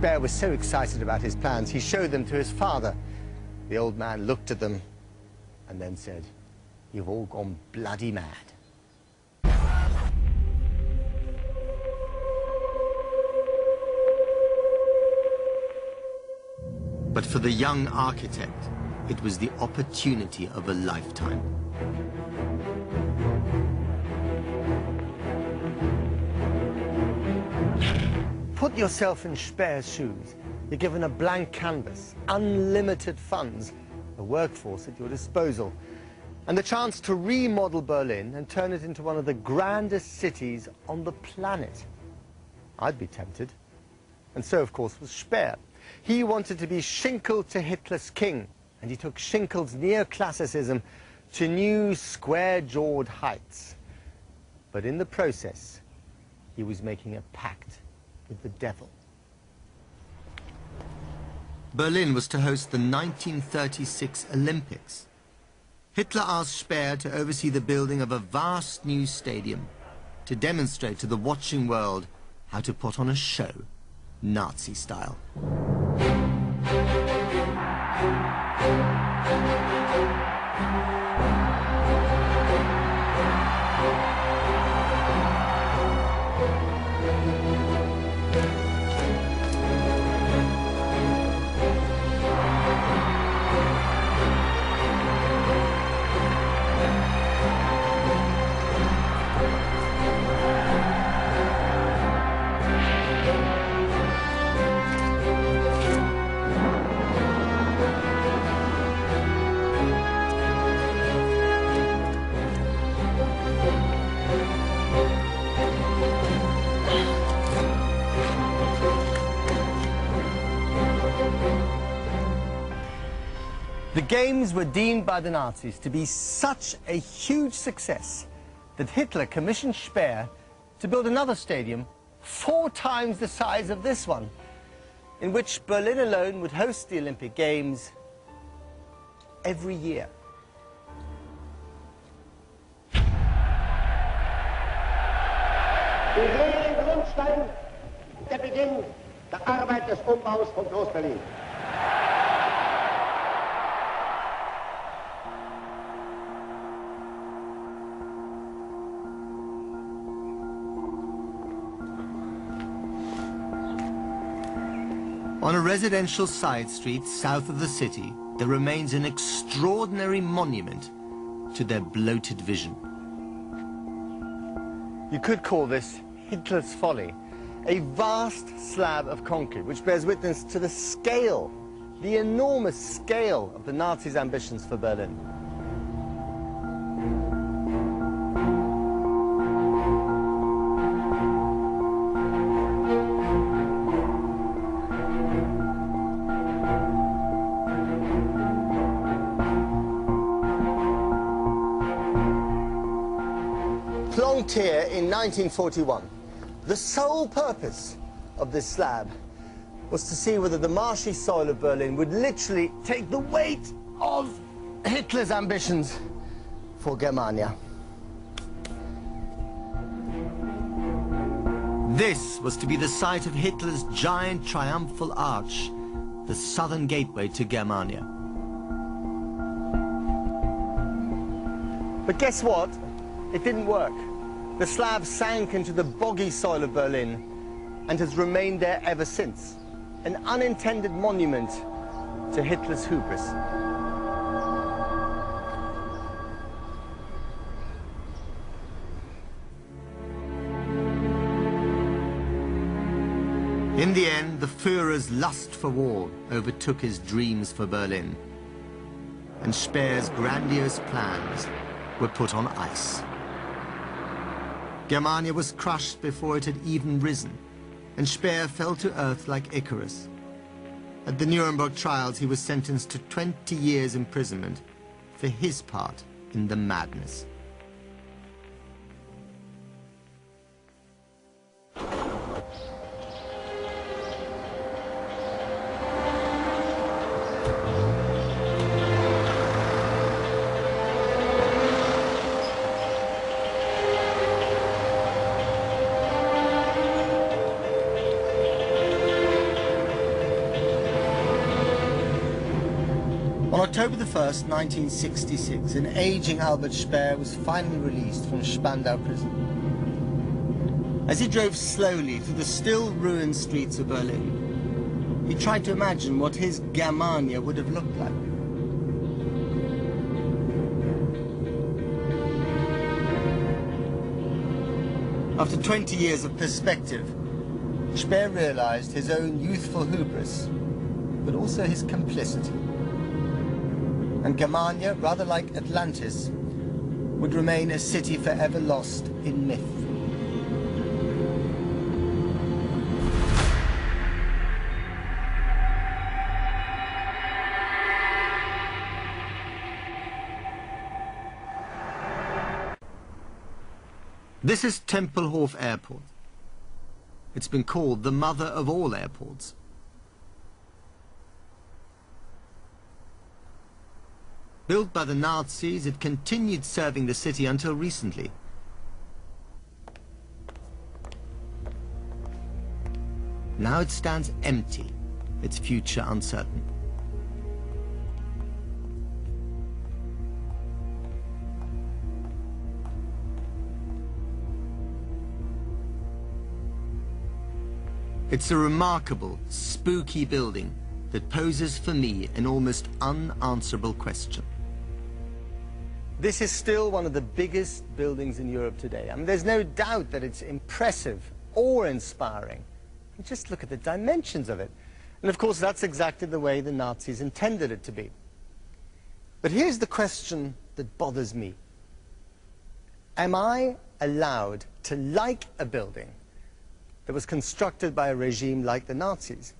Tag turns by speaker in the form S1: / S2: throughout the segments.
S1: Speer was so excited about his plans, he showed them to his father. The old man looked at them and then said, "You've all gone bloody mad." But for the young architect, it was the opportunity of a lifetime. Put yourself in Speer's shoes. You're given a blank canvas, unlimited funds, a workforce at your disposal, and the chance to remodel Berlin and turn it into one of the grandest cities on the planet. I'd be tempted. And so, of course, was Speer. He wanted to be Schinkel to Hitler's king, and he took Schinkel's neoclassicism to new square-jawed heights. But in the process, he was making a pact with the devil. Berlin was to host the 1936 Olympics. Hitler asked Speer to oversee the building of a vast new stadium to demonstrate to the watching world how to put on a show, Nazi style. The Games were deemed by the Nazis to be such a huge success that Hitler commissioned Speer to build another stadium 4 times the size of this one, in which Berlin alone would host the Olympic Games every year.
S2: Wir sehen den Grundstein der Beginn der Arbeit des Umbaus von Groß-Berlin.
S1: On a residential side street south of the city, there remains an extraordinary monument to their bloated vision. You could call this Hitler's Folly, a vast slab of concrete which bears witness to the scale, the enormous scale of the Nazis' ambitions for Berlin. Here in 1941, the sole purpose of this slab was to see whether the marshy soil of Berlin would literally take the weight of Hitler's ambitions for Germania. This was to be the site of Hitler's giant triumphal arch, the southern gateway to Germania. But guess what? It didn't work. The slab sank into the boggy soil of Berlin and has remained there ever since, an unintended monument to Hitler's hubris. In the end, the Führer's lust for war overtook his dreams for Berlin, and Speer's grandiose plans were put on ice. Germania was crushed before it had even risen, and Speer fell to earth like Icarus. At the Nuremberg trials, he was sentenced to 20 years imprisonment for his part in the madness. On October the 1st, 1966, an aging Albert Speer was finally released from Spandau prison. As he drove slowly through the still ruined streets of Berlin, he tried to imagine what his Germania would have looked like. After 20 years of perspective, Speer realized his own youthful hubris, but also his complicity. And Germania, rather like Atlantis, would remain a city forever lost in myth. This is Tempelhof Airport. It's been called the mother of all airports. Built by the Nazis, it continued serving the city until recently. Now it stands empty, its future uncertain. It's a remarkable, spooky building that poses for me an almost unanswerable question. This is still one of the biggest buildings in Europe today. I mean, there's no doubt that it's impressive, awe-inspiring. Just look at the dimensions of it. And of course, that's exactly the way the Nazis intended it to be. But here's the question that bothers me. Am I allowed to like a building that was constructed by a regime like the Nazis?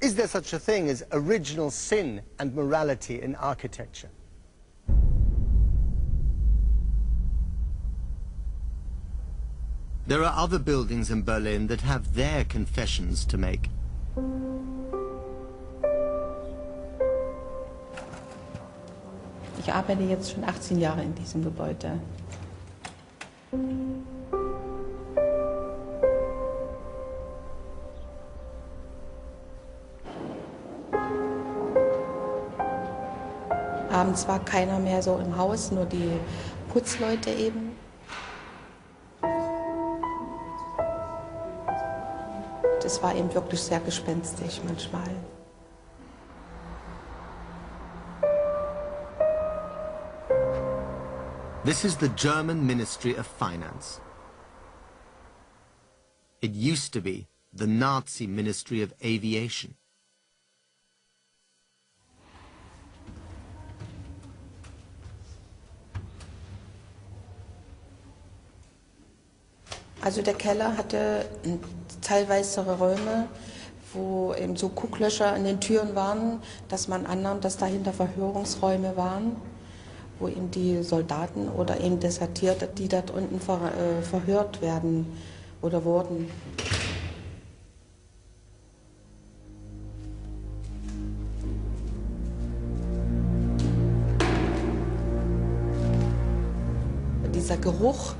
S1: Is there such a thing as original sin and morality in architecture? There are other buildings in Berlin that have their confessions to make.
S3: Ich arbeite jetzt schon 18 Jahre in diesem Gebäude. Abends war keiner mehr so im Haus, nur die Putzleute eben. Das war eben wirklich sehr gespenstisch manchmal.
S1: This is the German Ministry of Finance. It used to be the Nazi Ministry of Aviation.
S3: Also der Keller hatte teilweise Räume, wo eben so Gucklöcher an den Türen waren, dass man annahm, dass dahinter Verhörungsräume waren, wo eben die Soldaten oder eben Desertierte, die dort unten verhört werden oder wurden. Dieser Geruch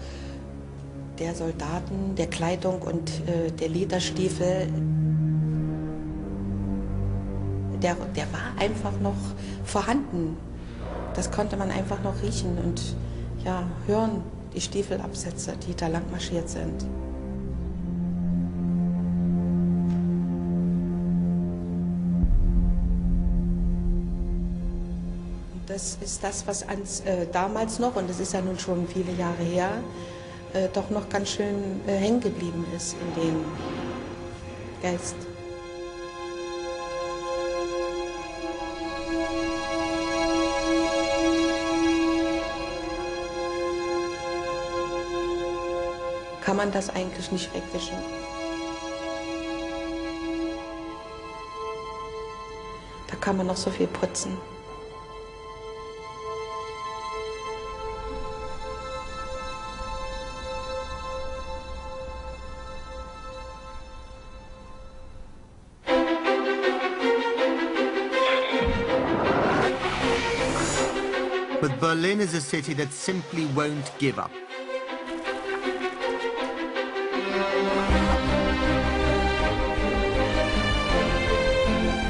S3: der Soldaten, der Kleidung und der Lederstiefel, der war einfach noch vorhanden. Das konnte man einfach noch riechen und ja, hören, die Stiefelabsätze, die da lang marschiert sind. Und das ist das, was damals noch, und das ist ja nun schon viele Jahre her, doch noch ganz schön hängen geblieben ist in dem Geist. Kann man das eigentlich nicht wegwischen. Da kann man noch so viel putzen.
S1: But Berlin is a city that simply won't give up.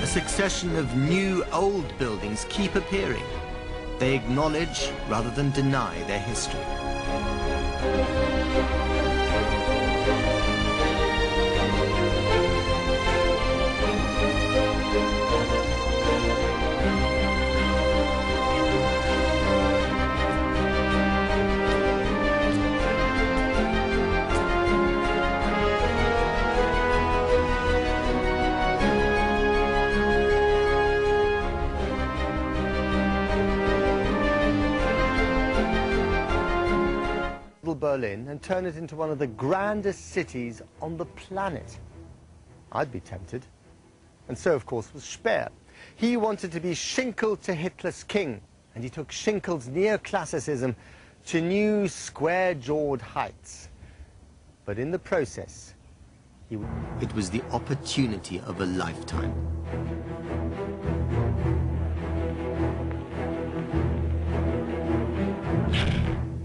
S1: A succession of new old buildings keep appearing. They acknowledge rather than deny their history. Berlin and turn it into one of the grandest cities on the planet. I'd be tempted. And so, of course, was Speer. He wanted to be Schinkel to Hitler's king, and he took Schinkel's neoclassicism to new square-jawed heights. But in the process, it was the opportunity of a lifetime.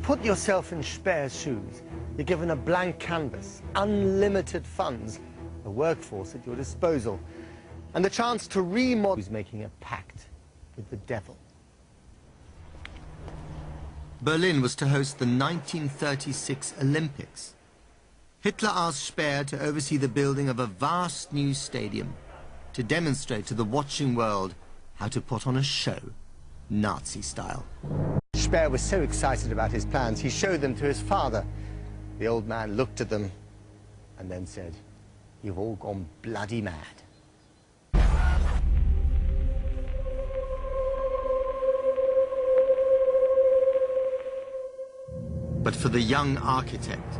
S1: Put yourself in Speer's shoes. You're given a blank canvas, unlimited funds, a workforce at your disposal, and the chance to remodel. Who's making a pact with the devil. Berlin was to host the 1936 Olympics. Hitler asked Speer to oversee the building of a vast new stadium to demonstrate to the watching world how to put on a show, Nazi style. Speer was so excited about his plans, he showed them to his father. The old man looked at them and then said, "You've all gone bloody mad." But for the young architect,